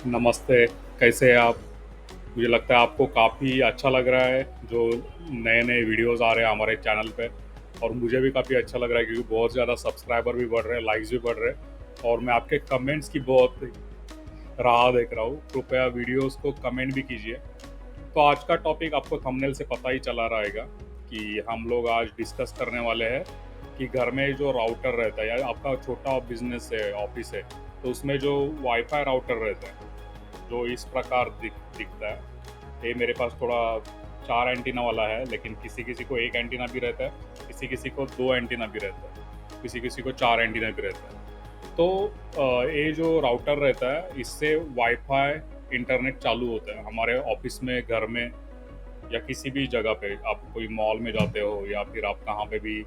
नमस्ते, कैसे हैं आप? मुझे लगता है आपको काफ़ी अच्छा लग रहा है जो नए-नए वीडियोज़ आ रहे हैं हमारे चैनल पे और मुझे भी काफ़ी अच्छा लग रहा है क्योंकि बहुत ज़्यादा सब्सक्राइबर भी बढ़ रहे हैं, लाइक्स भी बढ़ रहे हैं और मैं आपके कमेंट्स की बहुत राह देख रहा हूँ। कृपया वीडियोज़ को कमेंट भी कीजिए। तो आज का टॉपिक आपको थंबनेल से पता ही चला रहेगा कि हम लोग आज डिस्कस करने वाले हैं कि घर में जो राउटर रहता है या आपका छोटा बिज़नेस है, ऑफ़िस है, तो उसमें जो वाईफ़ाई राउटर रहता है जो इस प्रकार दिखता है। ये मेरे पास थोड़ा 4 एंटीना वाला है, लेकिन किसी-किसी को 1 एंटीना भी रहता है, किसी-किसी को 2 एंटीना भी रहता है, किसी-किसी को 4 एंटीना भी रहता है। तो ये जो राउटर रहता है, इससे वाईफ़ाई इंटरनेट चालू होता है हमारे ऑफ़िस में, घर में या किसी भी जगह पे। आप कोई मॉल में जाते हो या फिर आप कहाँ पे भी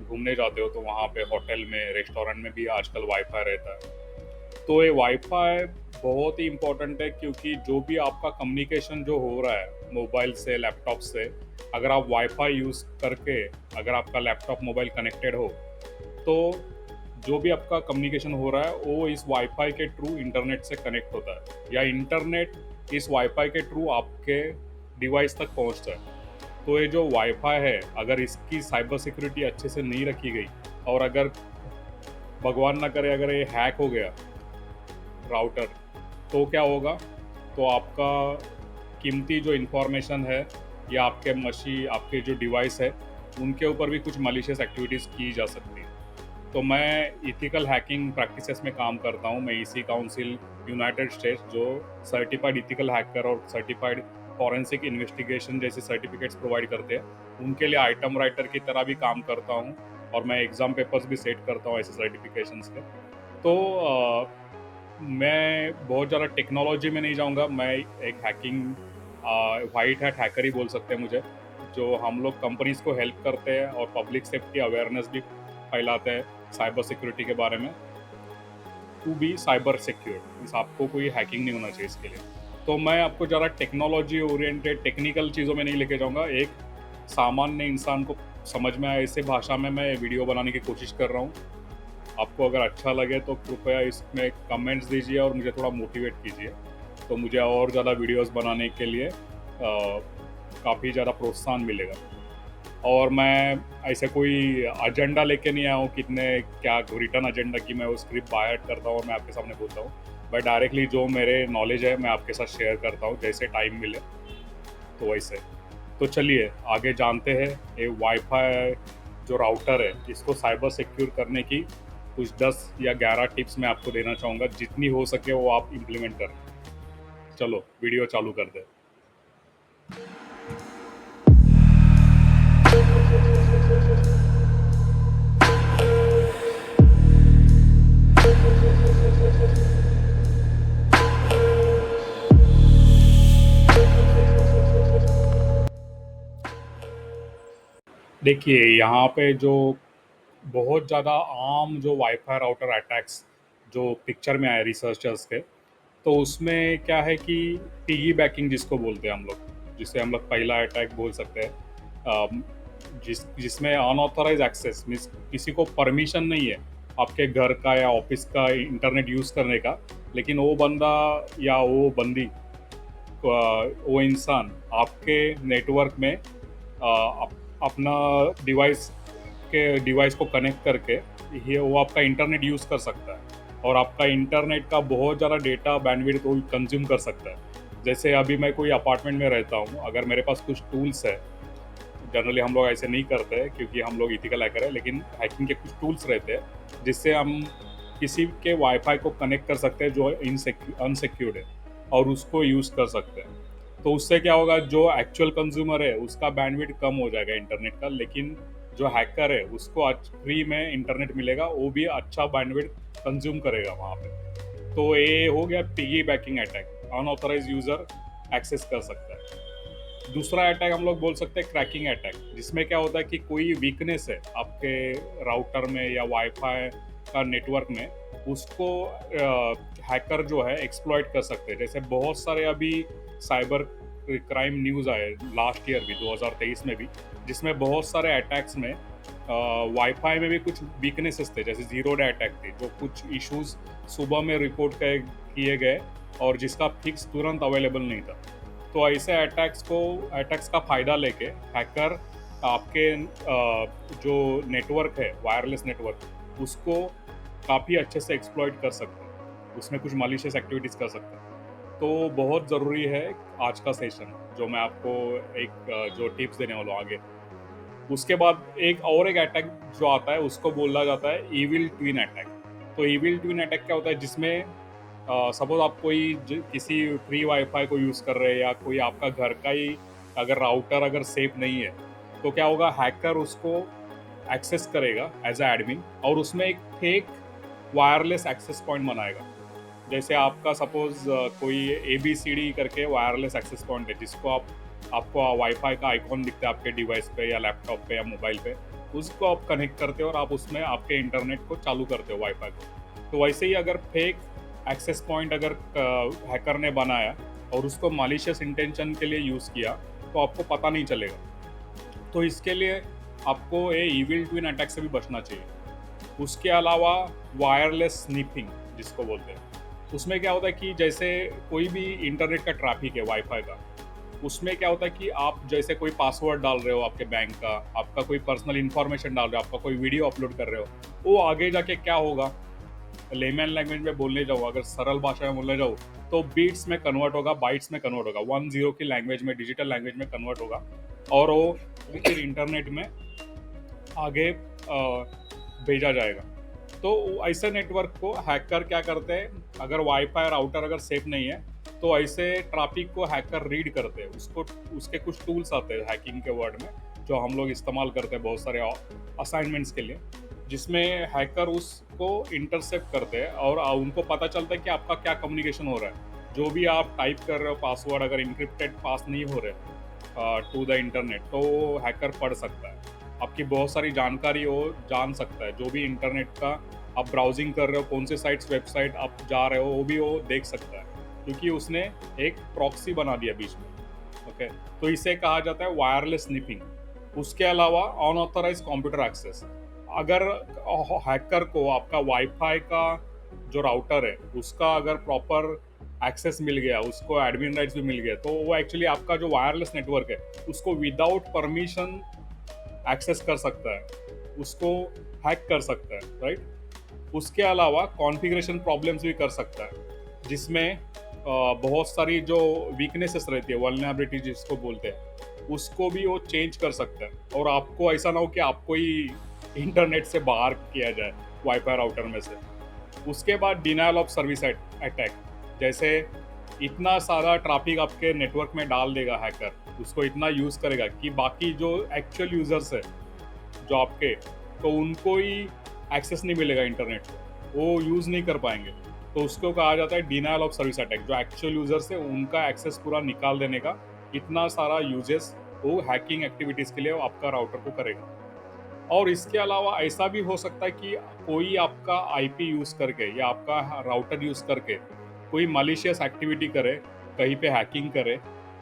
घूमने जाते हो, तो वहाँ पे होटल में, रेस्टोरेंट में भी आजकल वाईफ़ाई रहता है। तो ये वाईफ़ाई बहुत ही इम्पोर्टेंट है क्योंकि जो भी आपका कम्युनिकेशन जो हो रहा है मोबाइल से, लैपटॉप से, अगर आप वाईफ़ाई यूज़ करके अगर आपका लैपटॉप, मोबाइल कनेक्टेड हो, तो जो भी आपका कम्युनिकेशन हो रहा है वो इस वाईफ़ाई के थ्रू इंटरनेट से कनेक्ट होता है या इंटरनेट इस वाईफ़ाई के थ्रू आपके डिवाइस तक पहुँचता है। तो ये जो वाईफ़ाई है, अगर इसकी साइबर सिक्योरिटी अच्छे से नहीं रखी गई और अगर भगवान ना करे अगर ये हैक हो गया राउटर, तो क्या होगा? तो आपका कीमती जो इन्फॉर्मेशन है या आपके जो डिवाइस है, उनके ऊपर भी कुछ मैलिशियस एक्टिविटीज़ की जा सकती है। तो मैं एथिकल हैकिंग प्रैक्टिसेस में काम करता हूँ। मैं इसी काउंसिल यूनाइटेड स्टेट्स जो सर्टिफाइड एथिकल हैकर और सर्टिफाइड फॉरेंसिक इन्वेस्टिगेशन जैसे सर्टिफिकेट्स प्रोवाइड करते हैं, उनके लिए आइटम राइटर की तरह भी काम करता हूँ और मैं एग्ज़ाम पेपर्स भी सेट करता हूँ ऐसे सर्टिफिकेशंस के। तो मैं बहुत ज़्यादा टेक्नोलॉजी में नहीं जाऊँगा, मैं एक व्हाइट हैट हैकर ही बोल सकते हैं मुझे, जो हम लोग कंपनीज़ को हेल्प करते हैं और पब्लिक सेफ्टी अवेयरनेस भी फैलाते हैं साइबर सिक्योरिटी के बारे में। To be cyber secure means आपको कोई हैकिंग नहीं होना चाहिए इसके लिए। तो मैं आपको ज़्यादा टेक्नोलॉजी ओरिएंटेड टेक्निकल चीज़ों में नहीं लेके जाऊँगा, एक सामान्य इंसान को समझ में आए ऐसे भाषा में मैं वीडियो बनाने की कोशिश कर रहा हूँ। आपको अगर अच्छा लगे तो कृपया इसमें कमेंट्स दीजिए और मुझे थोड़ा मोटिवेट कीजिए, तो मुझे और ज़्यादा वीडियोस बनाने के लिए काफ़ी ज़्यादा प्रोत्साहन मिलेगा। और मैं ऐसे कोई एजेंडा लेके नहीं आया हूँ कितने क्या रिटर्न एजेंडा की मैं वो स्क्रिप्ट बाय हार्ट करता हूँ और मैं आपके सामने बोलता हूँ। बट डायरेक्टली जो मेरे नॉलेज है मैं आपके साथ शेयर करता हूँ जैसे टाइम मिले, तो वैसे। तो चलिए आगे जानते हैं ये वाईफ़ाई जो राउटर है इसको साइबर सिक्योर करने की कुछ 10 या 11 टिप्स मैं आपको देना चाहूँगा, जितनी हो सके वो आप इम्प्लीमेंट करें। चलो वीडियो चालू कर दें। देखिए यहाँ पे जो बहुत ज़्यादा आम जो वाईफ़ाई राउटर अटैक्स जो पिक्चर में आए रिसर्चर्स के, तो उसमें क्या है कि पिग्गीबैकिंग जिसको बोलते हैं हम लोग, जिसे हम लोग पहला अटैक बोल सकते हैं। जिसमें अनऑथराइज एक्सेस मीन्स किसी को परमिशन नहीं है आपके घर का या ऑफिस का इंटरनेट यूज़ करने का, लेकिन वो बंदा या वो बंदी वो इंसान आपके नेटवर्क में अपना डिवाइस डिवाइस को कनेक्ट करके ये वो आपका इंटरनेट यूज़ कर सकता है और आपका इंटरनेट का बहुत ज़्यादा डेटा बैंडविड्थ वो कंज्यूम कर सकता है। जैसे अभी मैं कोई अपार्टमेंट में रहता हूँ, अगर मेरे पास कुछ टूल्स है, जनरली हम लोग ऐसे नहीं करते हैं क्योंकि हम लोग एथिकल हैकर है, लेकिन हैकिंग के कुछ टूल्स रहते हैं जिससे हम किसी के वाईफाई को कनेक्ट कर सकते हैं जो अनसिक्योर्ड है और उसको यूज़ कर सकते हैं। तो उससे क्या होगा, जो एक्चुअल कंज्यूमर है उसका बैंडविड्थ कम हो जाएगा इंटरनेट का, लेकिन जो हैकर है उसको आज फ्री में इंटरनेट मिलेगा, वो भी अच्छा बैंडविड्थ कंज्यूम करेगा वहाँ पे। तो ये हो गया piggybacking attack, unauthorise user access कर सकता है। दूसरा अटैक हम लोग बोल सकते हैं क्रैकिंग अटैक, जिसमें क्या होता है कि कोई वीकनेस है आपके राउटर में या वाईफाई का नेटवर्क में, उसको हैकर जो है एक्सप्लॉइट कर सकते हैं। जैसे बहुत सारे अभी साइबर क्राइम न्यूज़ आए लास्ट ईयर भी, 2023 में भी, जिसमें बहुत सारे अटैक्स में वाईफाई में भी कुछ वीकनेसेस थे, जैसे जीरो डे अटैक थे, जो कुछ इश्यूज सुबह में रिपोर्ट किए गए और जिसका फिक्स तुरंत अवेलेबल नहीं था। तो ऐसे अटैक्स का फ़ायदा लेके हैकर आपके जो नेटवर्क है, वायरलेस नेटवर्क, उसको काफ़ी अच्छे से एक्सप्लॉइट कर सकते हैं। उसमें कुछ मालिशियस एक्टिविटीज़ कर सकते हैं। तो बहुत ज़रूरी है आज का सेशन, जो मैं आपको एक जो टिप्स देने वाला हूँ आगे। उसके बाद एक अटैक जो आता है उसको बोला जाता है इविल ट्विन अटैक। तो इविल ट्विन अटैक क्या होता है, जिसमें सपोज आप किसी फ्री वाईफाई को यूज़ कर रहे हैं, या कोई आपका घर का ही अगर राउटर अगर सेफ नहीं है, तो क्या होगा, हैकर उसको एक्सेस करेगा एज ए एडमिन, और उसमें एक फेक वायरलेस एक्सेस पॉइंट बनाएगा। जैसे आपका सपोज कोई ABCD करके वायरलेस एक्सेस पॉइंट है, जिसको आपको वाईफाई का आइकॉन दिखता है आपके डिवाइस पे या लैपटॉप पे या मोबाइल पे, उसको आप कनेक्ट करते हो और आप उसमें आपके इंटरनेट को चालू करते हो, वाईफाई को। तो वैसे ही अगर फेक एक्सेस पॉइंट अगर हैकर ने बनाया और उसको मालिशियस इंटेंशन के लिए यूज़ किया, तो आपको पता नहीं चलेगा। तो इसके लिए आपको ये इविल ट्विन अटैक से भी बचना चाहिए। उसके अलावा वायरलेस स्निपिंग जिसको बोलते हैं, उसमें क्या होता है कि जैसे कोई भी इंटरनेट का ट्रैफिक है वाईफाई का, उसमें क्या होता है कि आप जैसे कोई पासवर्ड डाल रहे हो आपके बैंक का, आपका कोई पर्सनल इन्फॉर्मेशन डाल रहे हो, आपका कोई वीडियो अपलोड कर रहे हो, वो आगे जाके क्या होगा, लेमैन लैंग्वेज में बोलने जाओ, अगर सरल भाषा में बोलने जाओ, तो बीट्स में कन्वर्ट होगा, बाइट्स में कन्वर्ट होगा, 1-0 की लैंग्वेज में, डिजिटल लैंग्वेज में कन्वर्ट होगा, और वो फिर इंटरनेट में आगे भेजा जाएगा। तो ऐसे नेटवर्क को हैकर क्या करते हैं, अगर वाईफाई राउटर अगर सेफ नहीं है, तो ऐसे ट्रैफिक को हैकर रीड करते हैं, उसको उसके कुछ टूल्स आते हैं हैकिंग के वर्ड में, जो हम लोग इस्तेमाल करते हैं बहुत सारे असाइनमेंट्स के लिए, जिसमें हैकर उसको इंटरसेप्ट करते हैं और उनको पता चलता है कि आपका क्या कम्युनिकेशन हो रहा है। जो भी आप टाइप कर रहे हो पासवर्ड, अगर इंक्रिप्टेड पास नहीं हो रहे टू द इंटरनेट, तो हैकर पढ़ सकता है, आपकी बहुत सारी जानकारी वो जान सकता है। जो भी इंटरनेट का आप ब्राउजिंग कर रहे हो, कौन से साइट्स वेबसाइट आप जा रहे हो, वो भी वो देख सकता है, क्योंकि उसने एक प्रॉक्सी बना दिया बीच में। ओके, तो इसे कहा जाता है वायरलेस स्निपिंग। उसके अलावा अनऑथराइज कंप्यूटर एक्सेस, अगर हैकर को आपका वाईफाई का जो राउटर है उसका अगर प्रॉपर एक्सेस मिल गया, उसको एडमिन राइट्स भी मिल गया, तो वो एक्चुअली आपका जो वायरलेस नेटवर्क है उसको विदाउट परमिशन एक्सेस कर सकता है, उसको हैक कर सकता है, राइट। उसके अलावा कॉन्फ़िगरेशन प्रॉब्लम्स भी कर सकता है, जिसमें बहुत सारी जो वीकनेसेस रहती है, वल्नरेबिलिटी जिसको बोलते हैं, उसको भी वो चेंज कर सकता है, और आपको ऐसा ना हो कि आपको ही इंटरनेट से बाहर किया जाए वाईफाई राउटर में से। उसके बाद डिनायल ऑफ सर्विस अटैक, जैसे इतना सारा ट्रैफिक आपके नेटवर्क में डाल देगा हैकर, उसको इतना यूज़ करेगा कि बाकी जो एक्चुअल यूज़र्स है जो आपके, तो उनको ही एक्सेस नहीं मिलेगा इंटरनेट को, वो यूज़ नहीं कर पाएंगे। तो उसको कहा जाता है डिनायल ऑफ सर्विस अटैक, जो एक्चुअल यूज़र्स है उनका एक्सेस पूरा निकाल देने का इतना सारा यूजेस वो हैकिंग एक्टिविटीज़ के लिए वो आपका राउटर को करेगा। और इसके अलावा ऐसा भी हो सकता है कि कोई आपका आईपी यूज़ करके या आपका राउटर यूज़ करके कोई मालिशियस एक्टिविटी करे, कहीं पे हैकिंग करे,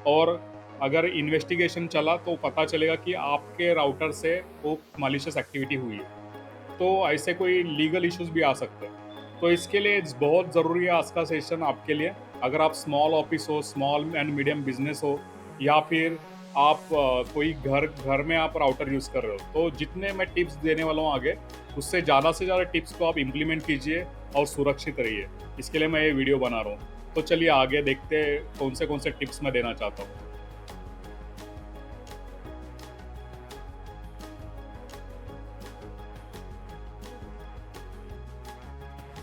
और अगर इन्वेस्टिगेशन चला तो पता चलेगा कि आपके राउटर से वो मालिशियस एक्टिविटी हुई है। तो ऐसे कोई लीगल इश्यूज भी आ सकते हैं। तो इसके लिए बहुत ज़रूरी है आज का सेशन आपके लिए। अगर आप स्मॉल ऑफिस हो, स्मॉल एंड मीडियम बिजनेस हो, या फिर आप कोई घर घर में आप राउटर यूज़ कर रहे हो, तो जितने मैं टिप्स देने वाला हूँ आगे, उससे ज़्यादा से ज़्यादा टिप्स को आप इम्प्लीमेंट कीजिए और सुरक्षित रहिए। इसके लिए मैं ये वीडियो बना रहा हूँ। तो चलिए आगे देखते हैं कौन से टिप्स मैं देना चाहता हूँ।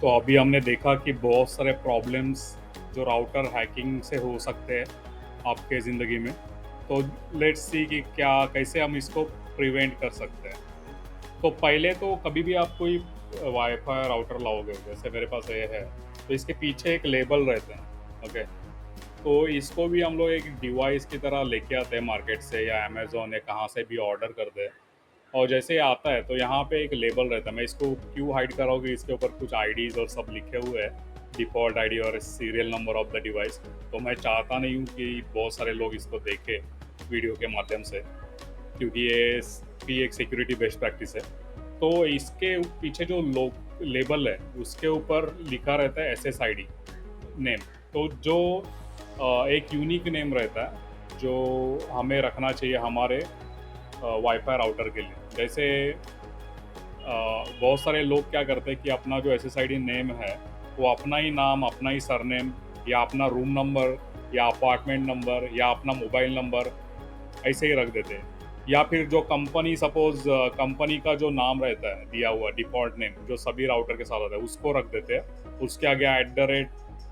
तो अभी हमने देखा कि बहुत सारे प्रॉब्लम्स जो राउटर हैकिंग से हो सकते हैं आपके ज़िंदगी में। तो लेट्स सी कि क्या कैसे हम इसको प्रिवेंट कर सकते हैं। तो पहले तो कभी भी आप कोई वाईफाई राउटर लाओगे, जैसे मेरे पास ये है, तो इसके पीछे एक लेबल रहते हैं। ओके, तो इसको भी हम लोग एक डिवाइस की तरह लेके आते हैं मार्केट से या अमेज़न या कहाँ से भी ऑर्डर करते हैं, और जैसे ही आता है तो यहाँ पे एक लेबल रहता है। मैं इसको क्यों हाइड कर रहा हूँ कि इसके ऊपर कुछ आईडीज़ और सब लिखे हुए हैं, डिफ़ॉल्ट आईडी और serial number of the device. तो मैं चाहता नहीं हूँ कि बहुत सारे लोग इसको देखें वीडियो के माध्यम से, क्योंकि ये भी एक सिक्योरिटी बेस्ट प्रैक्टिस है। तो इसके पीछे जो लोग लेबल है उसके ऊपर लिखा रहता है SSID नेम, तो जो एक यूनिक नेम रहता है जो हमें रखना चाहिए हमारे वाईफाई राउटर के लिए। जैसे बहुत सारे लोग क्या करते हैं कि अपना जो SSID नेम है वो अपना ही नाम, अपना ही सरनेम, या अपना रूम नंबर, या अपार्टमेंट नंबर, या अपना मोबाइल नंबर ऐसे ही रख देते हैं। या फिर जो कंपनी, सपोज कंपनी का जो नाम रहता है दिया हुआ डिफ़ॉल्ट नेम जो सभी राउटर के साथ आता है उसको रख देते हैं। उसके आगे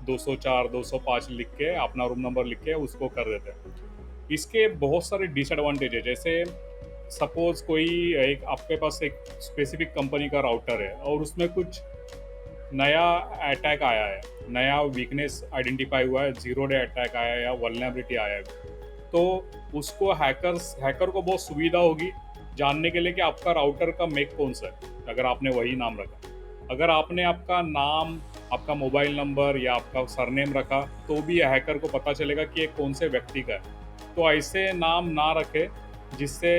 @204 205 लिख के अपना रूम नंबर लिख के उसको कर देते हैं। इसके बहुत सारे डिसएडवांटेज है। जैसे सपोज कोई एक आपके पास एक स्पेसिफिक कंपनी का राउटर है और उसमें कुछ नया अटैक आया है, नया वीकनेस आइडेंटिफाई हुआ है, ज़ीरो डे अटैक आया है या वल्नरेबिलिटी आया है, तो उसको हैकर को बहुत सुविधा होगी जानने के लिए कि आपका राउटर का मेक कौन सा है, अगर आपने वही नाम रखा। अगर आपने आपका नाम, आपका मोबाइल नंबर या आपका सरनेम रखा तो भी हैकर को पता चलेगा कि ये कौन से व्यक्ति का है। तो ऐसे नाम ना रखे जिससे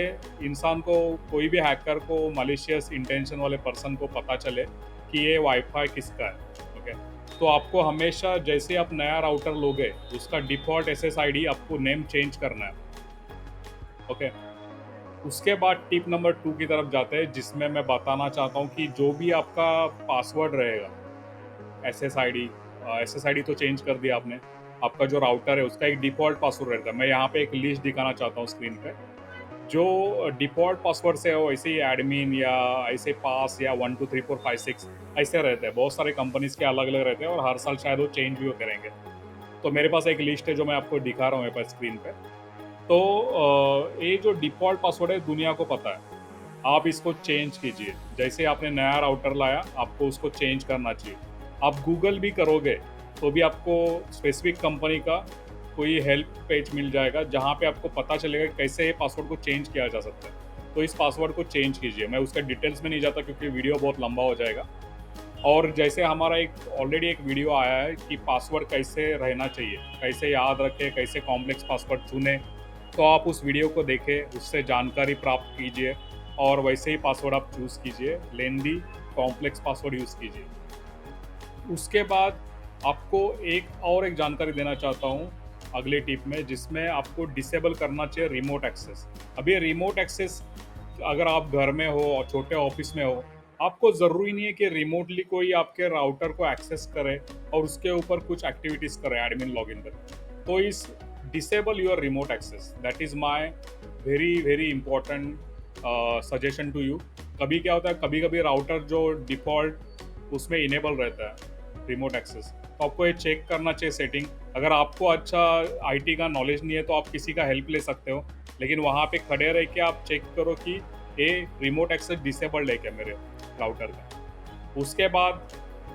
इंसान को, कोई भी हैकर को, मलिशियस इंटेंशन वाले पर्सन को पता चले कि ये वाईफाई किसका है। ओके, तो आपको हमेशा जैसे आप नया राउटर लोगे उसका डिफ़ॉल्ट SSID आपको नेम चेंज करना है। ओके, उसके बाद टिप नंबर 2 की तरफ जाते हैं जिसमें मैं बताना चाहता हूँ कि जो भी आपका पासवर्ड रहेगा SSID तो चेंज कर दिया आपने। आपका जो राउटर है उसका एक डिफ़ॉल्ट पासवर्ड रहता है। मैं यहाँ पे एक लिस्ट दिखाना चाहता हूँ स्क्रीन पे। जो डिफ़ॉल्ट पासवर्ड से हो ऐसे ही एडमिन या ऐसे पास या 1 2 3 4 5 6 ऐसे रहते हैं। बहुत सारे कंपनीज़ के अलग-अलग रहते हैं और हर साल शायद वो चेंज भी वो करेंगे। तो मेरे पास एक लिस्ट है जो मैं आपको दिखा रहा हूँ यहाँ पर स्क्रीन पे। तो ये जो डिफ़ॉल्ट पासवर्ड है दुनिया को पता है। आप इसको चेंज कीजिए। जैसे आपने नया राउटर लाया, आपको उसको चेंज करना चाहिए। आप गूगल भी करोगे, तो भी आपको स्पेसिफ़िक कंपनी का कोई हेल्प पेज मिल जाएगा, जहाँ पे आपको पता चलेगा कि कैसे ये पासवर्ड को चेंज किया जा सकता है। तो इस पासवर्ड को चेंज कीजिए। मैं उसका डिटेल्स में नहीं जाता क्योंकि वीडियो बहुत लंबा हो जाएगा। और जैसे हमारा एक ऑलरेडी एक वीडियो आया है कि पासवर्ड कैसे रहना चाहिए, कैसे याद रखें, कैसे कॉम्प्लेक्स पासवर्ड चुनें, तो आप उस वीडियो को देखें, उससे जानकारी प्राप्त कीजिए और वैसे ही पासवर्ड आप चूज़ कीजिए। लेंदी कॉम्प्लेक्स पासवर्ड यूज़ कीजिए। उसके बाद आपको एक जानकारी देना चाहता हूँ अगले टिप में, जिसमें आपको डिसेबल करना चाहिए रिमोट एक्सेस। अब ये रिमोट एक्सेस अगर आप घर में हो और छोटे ऑफिस में हो, आपको ज़रूरी नहीं है कि रिमोटली कोई आपके राउटर को एक्सेस करे और उसके ऊपर कुछ एक्टिविटीज़ करे, एडमिन लॉगिन करे। तो इस disable your remote access, that is my very very important suggestion to you. कभी क्या होता है, कभी कभी राउटर जो डिफ़ॉल्ट उसमें इनेबल रहता है रिमोट एक्सेस, तो आपको ये चेक करना चाहिए सेटिंग। अगर आपको अच्छा आईटी का नॉलेज नहीं है तो आप किसी का हेल्प ले सकते हो, लेकिन वहाँ पे खड़े रह के आप चेक करो कि ये रिमोट एक्सेस डिसेबल्ड है क्या मेरे राउटर का। उसके बाद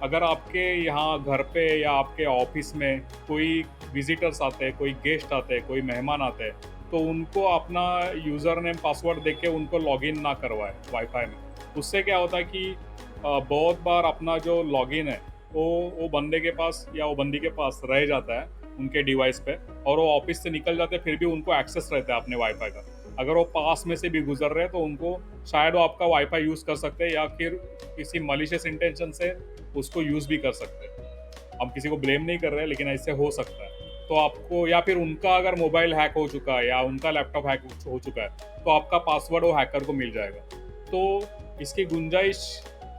अगर आपके यहाँ घर पे या आपके ऑफिस में कोई विजिटर्स आते हैं, कोई गेस्ट आते हैं, कोई मेहमान आते हैं, तो उनको अपना यूज़र नेम पासवर्ड दे के उनको लॉगिन ना करवाएं वाईफाई में। उससे क्या होता है कि बहुत बार अपना जो लॉगिन है वो बंदे के पास या वो बंदी के पास रह जाता है उनके डिवाइस पे, और वो ऑफिस से निकल जाते हैं फिर भी उनको एक्सेस रहता है अपने वाईफाई का। अगर वो पास में से भी गुजर रहे हैं तो उनको शायद वो आपका वाईफाई यूज़ कर सकते हैं या फिर किसी मलिशियस इंटेंशन से उसको यूज़ भी कर सकते हैं। हम किसी को ब्लेम नहीं कर रहे हैं, लेकिन ऐसे हो सकता है। तो आपको, या फिर उनका अगर मोबाइल हैक हो चुका है या उनका लैपटॉप हैक हो चुका है, तो आपका पासवर्ड वो हैकर को मिल जाएगा। तो इसकी गुंजाइश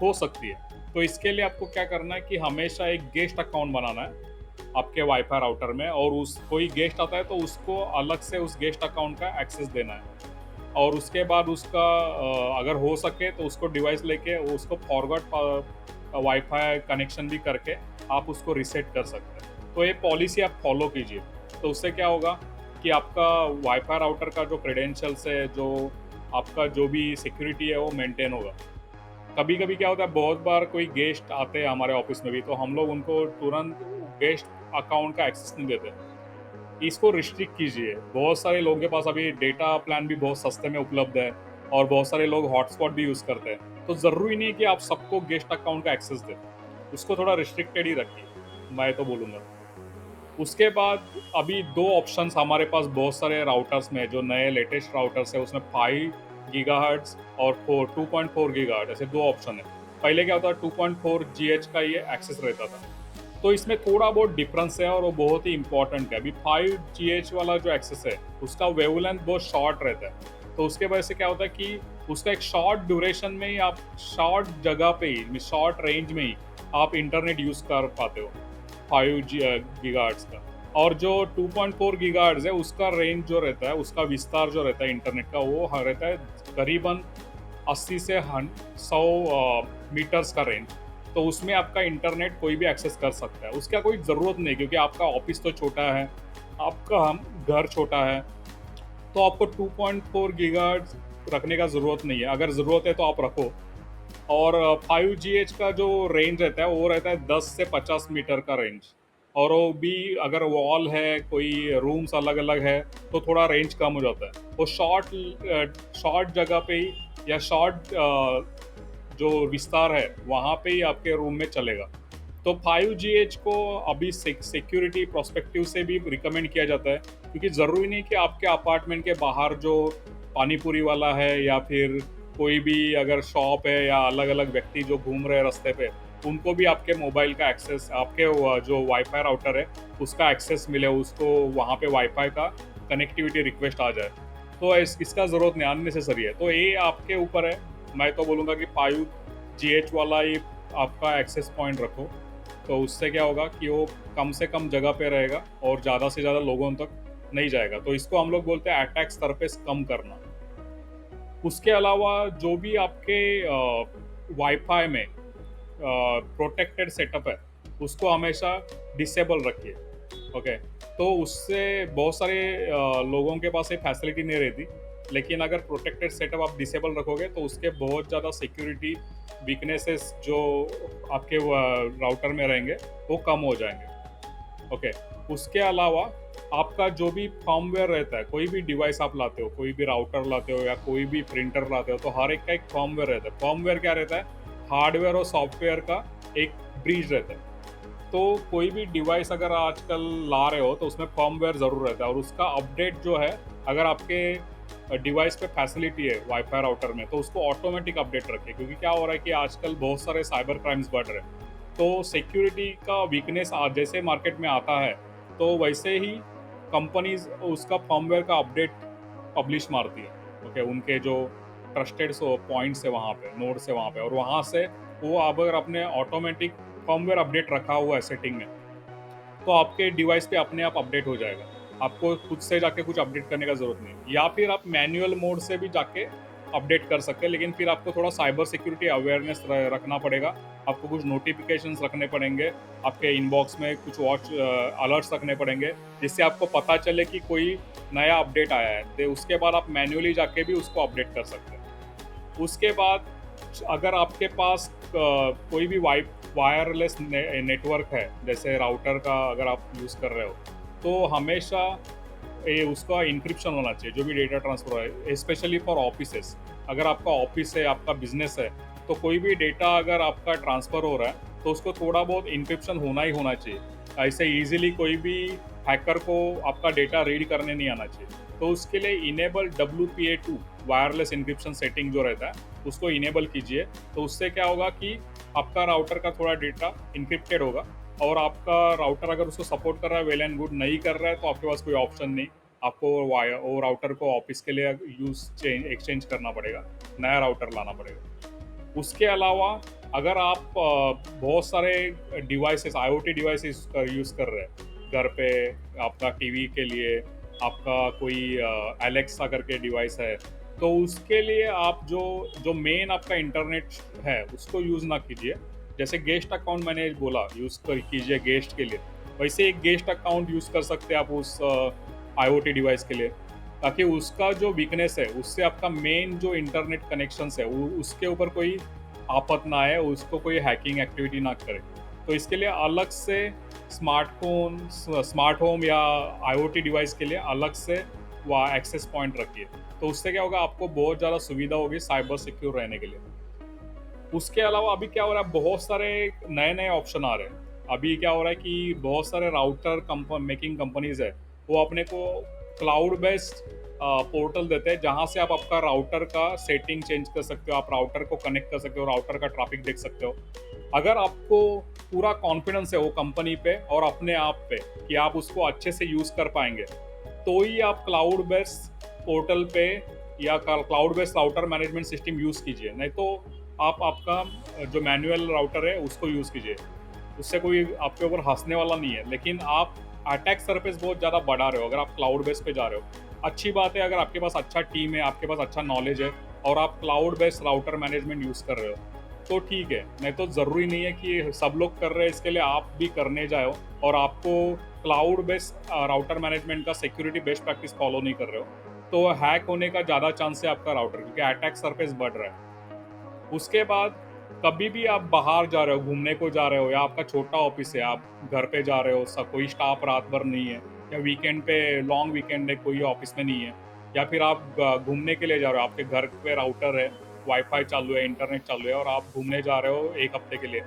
हो सकती है। तो इसके लिए आपको क्या करना है कि हमेशा एक गेस्ट अकाउंट बनाना है आपके वाईफाई राउटर में, और उस कोई गेस्ट आता है तो उसको अलग से उस गेस्ट अकाउंट का एक्सेस देना है। और उसके बाद उसका अगर हो सके तो उसको डिवाइस लेके उसको फॉरवर्ड वाईफाई कनेक्शन भी करके आप उसको रीसेट कर सकते हैं। तो ये पॉलिसी आप फॉलो कीजिए। तो उससे क्या होगा कि आपका वाईफाई राउटर का जो क्रेडेंशियल्स है, जो आपका जो भी सिक्योरिटी है वो मेंटेन होगा। कभी कभी क्या होता है, बहुत बार कोई गेस्ट आते हैं हमारे ऑफिस में भी, तो हम लोग उनको तुरंत गेस्ट अकाउंट का एक्सेस नहीं देते। इसको रिस्ट्रिक्ट कीजिए। बहुत सारे लोगों के पास अभी डेटा प्लान भी बहुत सस्ते में उपलब्ध है और बहुत सारे लोग हॉटस्पॉट भी यूज़ करते हैं। तो ज़रूरी नहीं है कि आप सबको गेस्ट अकाउंट का एक्सेस दें, उसको थोड़ा रिस्ट्रिक्टेड ही रखिए, मैं तो बोलूँगा। उसके बाद अभी दो ऑप्शंस हमारे पास बहुत सारे राउटर्स में, जो नए लेटेस्ट राउटर्स है उसमें 5 गीगाहर्ट्ज़ और 2.4 गीगाहर्ट्ज़, ऐसे दो ऑप्शन है। पहले क्या होता था, 2.4 GH का ये एक्सेस रहता था। तो इसमें थोड़ा बहुत डिफरेंस है और वो बहुत ही इंपॉर्टेंट है। अभी 5GH वाला जो एक्सेस है उसका वेवलेंथ बहुत शॉर्ट रहता है, तो उसके वजह से क्या होता है कि उसका एक शॉर्ट ड्यूरेशन में ही आप शॉर्ट जगह पे ही शॉर्ट रेंज में ही आप इंटरनेट यूज़ कर पाते हो 5 गीगाहर्ट्ज़ का। और जो 2.4 गीगाहर्ट्ज़ है उसका रेंज जो रहता है, उसका विस्तार जो रहता है इंटरनेट का, वो रहता है करीबन 80 से 100 मीटर्स का रेंज। तो उसमें आपका इंटरनेट कोई भी एक्सेस कर सकता है। उसका कोई ज़रूरत नहीं, क्योंकि आपका ऑफिस तो छोटा है, आपका घर छोटा है, तो आपको 2.4 गीगाहर्ट्ज़ रखने का ज़रूरत नहीं है। अगर ज़रूरत है तो आप रखो। और 5GH का जो रेंज रहता है वो रहता है 10 से 50 मीटर का रेंज। और वो भी अगर वॉल है, कोई रूम्स अलग अलग है, तो थोड़ा रेंज कम हो जाता है। वो शॉर्ट जगह पे ही या शॉर्ट जो विस्तार है वहाँ पे ही आपके रूम में चलेगा। तो 5GH को अभी सिक्योरिटी प्रोस्पेक्टिव से भी रिकमेंड किया जाता है, क्योंकि ज़रूरी नहीं कि आपके अपार्टमेंट के बाहर जो पानी पूरी वाला है या फिर कोई भी अगर शॉप है या अलग अलग व्यक्ति जो घूम रहे हैं रास्ते पे, उनको भी आपके मोबाइल का एक्सेस, आपके जो वाईफाई राउटर है उसका एक्सेस मिले, उसको वहाँ पे वाईफाई का कनेक्टिविटी रिक्वेस्ट आ जाए। तो इसका ज़रूरत नहीं, अननेसेसरी है। तो ये आपके ऊपर है। मैं तो बोलूँगा कि 5GH वाला ही आपका एक्सेस पॉइंट रखो। तो उससे क्या होगा कि वो कम से कम जगह पे रहेगा और ज़्यादा से ज़्यादा लोगों तक नहीं जाएगा। तो इसको हम लोग बोलते हैं अटैक सरफेस कम करना। उसके अलावा जो भी आपके वाईफाई में प्रोटेक्टेड सेटअप है उसको हमेशा डिसेबल रखिए। ओके, तो उससे बहुत सारे लोगों के पास ये फैसिलिटी नहीं रहती, लेकिन अगर प्रोटेक्टेड सेटअप आप डिसेबल रखोगे तो उसके बहुत ज़्यादा सिक्योरिटी वीकनेसेस जो आपके राउटर में रहेंगे वो कम हो जाएंगे। ओके, उसके अलावा आपका जो भी फर्मवेयर रहता है, कोई भी डिवाइस आप लाते हो, कोई भी राउटर लाते हो या कोई भी प्रिंटर लाते हो, तो हर एक का एक फर्मवेयर रहता है। फर्मवेयर क्या रहता है? हार्डवेयर और सॉफ्टवेयर का एक ब्रिज रहता है। तो कोई भी डिवाइस अगर आजकल ला रहे हो तो उसमें फर्मवेयर ज़रूर रहता है, और उसका अपडेट जो है, अगर आपके डिवाइस पे फैसिलिटी है वाईफाई राउटर में, तो उसको ऑटोमेटिक अपडेट रखें। क्योंकि क्या हो रहा है कि आजकल बहुत सारे साइबर क्राइम्स बढ़ रहे हैं, तो सिक्योरिटी का वीकनेस जैसे मार्केट में आता है तो वैसे ही कंपनीज उसका फर्मवेयर का अपडेट पब्लिश मारती है। ओके, उनके जो ट्रस्टेड पॉइंट्स है वहाँ पे, नोड्स है वहाँ पे, और वहाँ से वो अगर अपने ऑटोमेटिक फर्मवेयर अपडेट रखा हुआ है सेटिंग में, तो आपके डिवाइस पे अपने आप अपडेट हो जाएगा। आपको खुद से जाके कुछ अपडेट करने का ज़रूरत नहीं, या फिर आप मैनुअल मोड से भी जाके अपडेट कर सकते हैं, लेकिन फिर आपको थोड़ा साइबर सिक्योरिटी अवेयरनेस रखना पड़ेगा। आपको कुछ नोटिफिकेशंस रखने पड़ेंगे, आपके इनबॉक्स में कुछ वॉच अलर्ट्स रखने पड़ेंगे, जिससे आपको पता चले कि कोई नया अपडेट आया है। तो उसके बाद आप मैनुअली जाके भी उसको अपडेट कर सकते हैं। उसके बाद अगर आपके पास कोई भी वायरलेस नेटवर्क है, जैसे राउटर का अगर आप यूज़ कर रहे हो, तो हमेशा ये उसका इंक्रिप्शन होना चाहिए जो भी डेटा ट्रांसफ़र है, स्पेशली फॉर ऑफिसेस। अगर आपका ऑफिस है, आपका बिजनेस है, तो कोई भी डेटा अगर आपका ट्रांसफ़र हो रहा है तो उसको थोड़ा बहुत इंक्रिप्शन होना ही होना चाहिए। ऐसे ईजिली कोई भी हैकर को आपका डेटा रीड करने नहीं आना चाहिए। तो उसके लिए enable WPA2 wireless encryption setting जो रहता है उसको इनेबल कीजिए। तो उससे क्या होगा कि आपका राउटर का थोड़ा डेटा इंक्रिप्टेड होगा, और आपका राउटर अगर उसको सपोर्ट कर रहा है वेल एंड गुड, नहीं कर रहा है तो आपके पास कोई ऑप्शन नहीं, आपको वो राउटर को ऑफिस के लिए एक्सचेंज करना पड़ेगा, नया राउटर लाना पड़ेगा। उसके अलावा अगर आप बहुत सारे डिवाइसेस, IoT डिवाइसेस यूज़ कर रहे हैं घर पे, आपका टीवी के लिए, आपका कोई एलेक्सा करके डिवाइस है, तो उसके लिए आप जो जो मेन आपका इंटरनेट है उसको यूज़ ना कीजिए। जैसे गेस्ट अकाउंट मैंने बोला यूज़ कर कीजिए गेस्ट के लिए, वैसे एक गेस्ट अकाउंट यूज़ कर सकते हैं आप उस IoT डिवाइस के लिए, ताकि उसका जो वीकनेस है उससे आपका मेन जो इंटरनेट कनेक्शंस है वो उसके ऊपर कोई आफत ना आए, उसको कोई हैकिंग एक्टिविटी ना करे। तो इसके लिए अलग से स्मार्ट होम या IoT डिवाइस के लिए अलग से वह एक्सेस पॉइंट रखिए। तो उससे क्या होगा, आपको बहुत ज़्यादा सुविधा होगी साइबर सिक्योर रहने के लिए। उसके अलावा अभी क्या हो रहा है, बहुत सारे नए नए ऑप्शन आ रहे हैं। अभी क्या हो रहा है कि बहुत सारे राउटर मेकिंग कंपनीज है, वो अपने को क्लाउड बेस्ड पोर्टल देते हैं, जहाँ से आप आपका राउटर का सेटिंग चेंज कर सकते हो, आप राउटर को कनेक्ट कर सकते हो, राउटर का ट्रैफिक देख सकते हो, अगर आपको पूरा कॉन्फिडेंस है वो कंपनी पे और अपने आप पे कि आप उसको अच्छे से यूज़ कर पाएंगे, तो ही आप क्लाउड बेस्ड पोर्टल पे या cloud based router management system use कीजिए। नहीं तो आप आपका जो मैनुअल राउटर है उसको यूज़ कीजिए। उससे कोई आपके ऊपर हँसने वाला नहीं है, लेकिन आप अटैक सरफेस बहुत ज़्यादा बढ़ा रहे हो अगर आप क्लाउड बेस पे जा रहे हो। अच्छी बात है अगर आपके पास अच्छा टीम है, आपके पास अच्छा नॉलेज है और आप cloud based router management use कर रहे हो, तो ठीक है। नहीं तो ज़रूरी नहीं है कि सब लोग कर रहे हैं इसके लिए आप भी करने जाओ और आपको क्लाउड बेस्ड राउटर मैनेजमेंट का सिक्योरिटी बेस्ट प्रैक्टिस फॉलो नहीं कर रहे हो, तो हैक होने का ज़्यादा चांस है आपका राउटर, क्योंकि अटैक सरफेस बढ़ रहा है। उसके बाद कभी भी आप बाहर जा रहे हो, घूमने को जा रहे हो या आपका छोटा ऑफिस है, आप घर पे जा रहे हो, सब कोई स्टाफ रात भर नहीं है या वीकेंड पे लॉन्ग वीकेंड है, कोई ऑफिस में नहीं है, या फिर आप घूमने के लिए जा रहे हो, आपके घर पे राउटर है, वाईफाई चालू है, इंटरनेट चालू है और आप घूमने जा रहे हो 1 हफ्ते के लिए,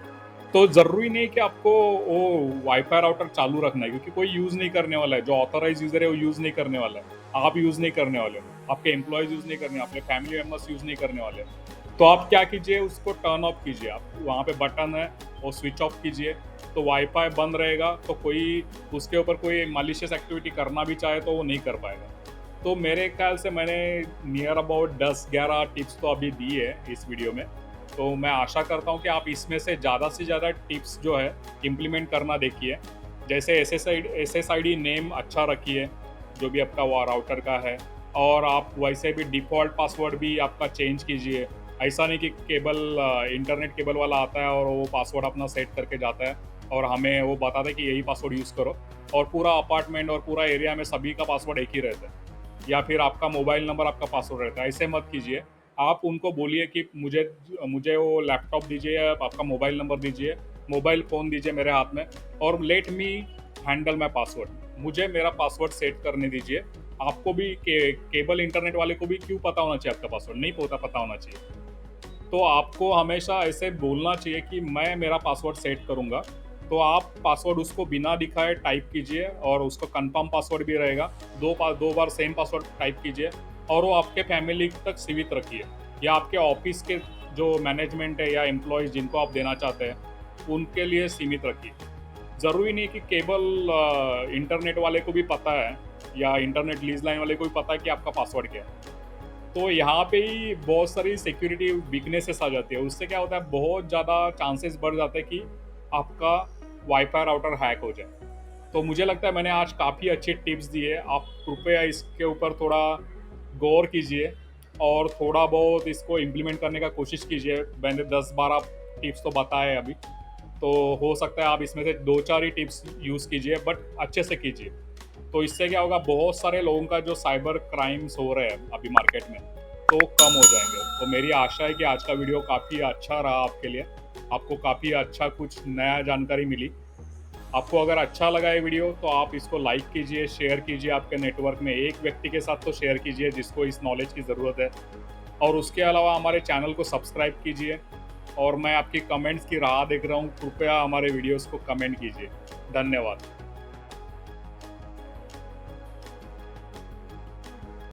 तो ज़रूरी नहीं कि आपको वो वाईफाई राउटर चालू रखना है, क्योंकि कोई यूज़ नहीं करने वाला है। जो ऑथराइज़ यूज़र है वो यूज़ नहीं करने वाला है। आप यूज़ नहीं करने वाले हो, आपके एम्प्लॉइज़ यूज़ नहीं करने, आपके फैमिली मेंबर्स यूज़ नहीं करने वाले। तो आप क्या कीजिए, उसको टर्न ऑफ कीजिए। आप वहाँ पे बटन है, वो स्विच ऑफ कीजिए, तो वाईफाई बंद रहेगा, तो कोई उसके ऊपर कोई मैलिशियस एक्टिविटी करना भी चाहे तो वो नहीं कर पाएगा। तो मेरे ख्याल से मैंने नियर अबाउट 10-11 टिप्स तो अभी दी है इस वीडियो में। तो मैं आशा करता हूँ कि आप इसमें से ज़्यादा टिप्स जो है इम्प्लीमेंट करना देखिए। जैसे एसएसआईडी नेम अच्छा रखिए, जो भी आपका वो राउटर का है, और आप वैसे भी डिफ़ॉल्ट पासवर्ड भी आपका चेंज कीजिए। ऐसा नहीं कि इंटरनेट केबल वाला आता है और वो पासवर्ड अपना सेट करके जाता है और हमें वो बताता है कि यही पासवर्ड यूज़ करो, और पूरा अपार्टमेंट और पूरा एरिया में सभी का पासवर्ड एक ही रहता है, या फिर आपका मोबाइल नंबर आपका पासवर्ड रहता है। ऐसे मत कीजिए। आप उनको बोलिए कि मुझे मुझे वो लैपटॉप दीजिए, आपका मोबाइल नंबर दीजिए, मोबाइल फ़ोन दीजिए मेरे हाथ में, और let me handle my password. मुझे मेरा पासवर्ड सेट करने दीजिए। आपको भी केबल इंटरनेट वाले को भी क्यों पता होना चाहिए आपका पासवर्ड? नहीं पता होना चाहिए। तो आपको हमेशा ऐसे बोलना चाहिए कि मैं मेरा पासवर्ड सेट करूँगा। तो आप पासवर्ड उसको बिना दिखाए टाइप कीजिए और उसको कंफर्म पासवर्ड भी रहेगा। 2 बार सेम पासवर्ड टाइप कीजिए और वो आपके फैमिली तक सीमित रखिए, या आपके ऑफिस के जो मैनेजमेंट है या एम्प्लॉयज़ जिनको आप देना चाहते हैं, उनके लिए सीमित रखिए। ज़रूरी नहीं कि केबल इंटरनेट वाले को भी पता है या इंटरनेट लीज़ लाइन वाले को भी पता है कि आपका पासवर्ड क्या है। तो यहाँ पे ही बहुत सारी सिक्योरिटी वीकनेसेस आ जाती है। उससे क्या होता है, बहुत ज़्यादा चांसेस बढ़ जाते हैं कि आपका वाईफ़ाई राउटर हैक हो जाए। तो मुझे लगता है मैंने आज काफ़ी अच्छे टिप्स दिए। आप कृपया इसके ऊपर थोड़ा गौर कीजिए और थोड़ा बहुत इसको इम्प्लीमेंट करने का कोशिश कीजिए। मैंने 10-12 टिप्स तो बताए अभी। तो हो सकता है आप इसमें से 2-4 ही टिप्स यूज़ कीजिए, बट अच्छे से कीजिए। तो इससे क्या होगा, बहुत सारे लोगों का जो साइबर क्राइम्स हो रहे हैं अभी मार्केट में, तो कम हो जाएंगे। तो मेरी आशा है कि आज का वीडियो काफ़ी अच्छा रहा आपके लिए, आपको काफ़ी अच्छा कुछ नया जानकारी मिली। आपको अगर अच्छा लगा ये वीडियो तो आप इसको लाइक कीजिए, शेयर कीजिए, आपके नेटवर्क में एक व्यक्ति के साथ तो शेयर कीजिए जिसको इस नॉलेज की ज़रूरत है, और उसके अलावा हमारे चैनल को सब्सक्राइब कीजिए। और मैं आपकी कमेंट्स की राह देख रहा हूँ, कृपया हमारे वीडियोज़ को कमेंट कीजिए। धन्यवाद।